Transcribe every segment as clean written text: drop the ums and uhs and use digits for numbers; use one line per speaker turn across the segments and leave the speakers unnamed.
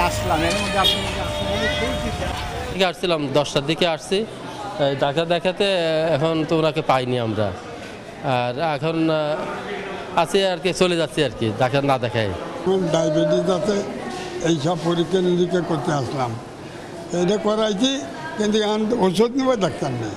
আসলাম, এর মধ্যে আপনি
আসছিলাম 10টার দিকে আসছি ডাক্তার দেখাতে, এখন তো ওনাকে পাইনি আমরা। আর এখন আছি আর কি, চলে যাচ্ছি আর কি, ডাক্তার না দেখায়।
ডায়াবেটিস আছে, এইসব পরীক্ষা নিরীক্ষা করতে আসলাম। এটা করাইছি, কিন্তু এখন ওষুধ নেবো, ডাক্তার নেই।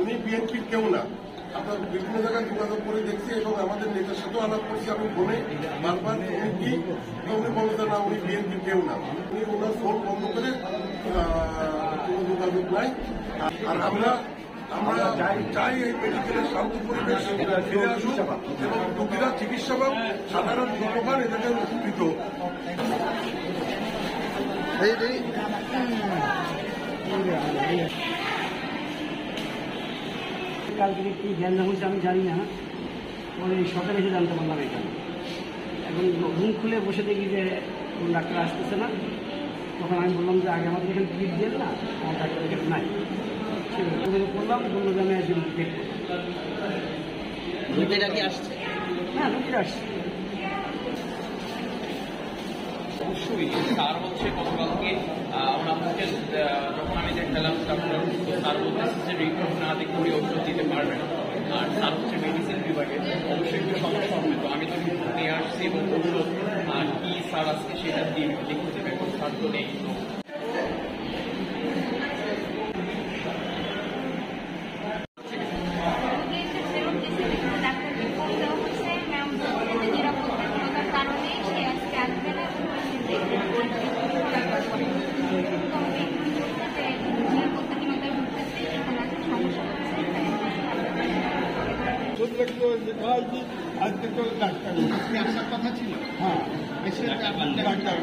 উনি বিএনপির কেউ না। আপনার বিভিন্ন জায়গায় যোগাযোগ করে দেখছি এবং আমাদের নেতার সাথেও আলাপ করছি আমি ফোনে বারবার। উনি কি উনি বলতে না, উনি বিএনপির কেউ না। উনি ওনার ফোন বন্ধ করে কোনো যোগাযোগ নাই। আর আমরা চাই এই মেডিকেলের শান্ত পরিবেশ ফিরে আসুক এবং রোগীরা চিকিৎসা পান, সাধারণ জনগণ এটাকে উপকৃত।
কাল থেকে কি জ্ঞান হয়েছে আমি জানি না, পরে সকালে এসে জানতে পারলাম এটা। এখন ঘুম খুলে বসে দেখি যে কোন ডাক্তার আসতেছে না। তখন আমি বললাম যে আগে আমাদের এখানে টিকিট দিয়ে না, আমার ডাক্তার এখানে নাই। করলাম, বললো যে আমি একজন টিকিট
রোগীরা কি আসছে?
হ্যাঁ, রুগীরা আসছে।
অবশ্যই স্যার হচ্ছে গতকালকে ওনাকে যখন আমি দেখালাম স্যার বলতেছে যে রিপোর্ট না দেখে উনি ওষুধ দিতে পারবে না। আর স্যার হচ্ছে মেডিসিন বিভাগে, অবশ্যই একটু সমস্যা হবে। তো আমি তো রিপোর্ট নিয়ে আসছি এবং ওষুধ আর কি স্যার আজকে সেটা দিয়ে লিখে দেবে, এখন স্যার তো নেই।
আজকে তো ডাক্তার
আসার কথা ছিল।
হ্যাঁ, ডাক্তার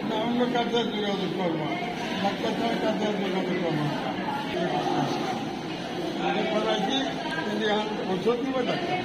না, অন্য কাজে যোগাযোগ করবো, ডাক্তার ছাড়া কাজে যোগাযোগ করবো করাইছি, কিন্তু এখন ওষুধ নেবো, ডাক্তার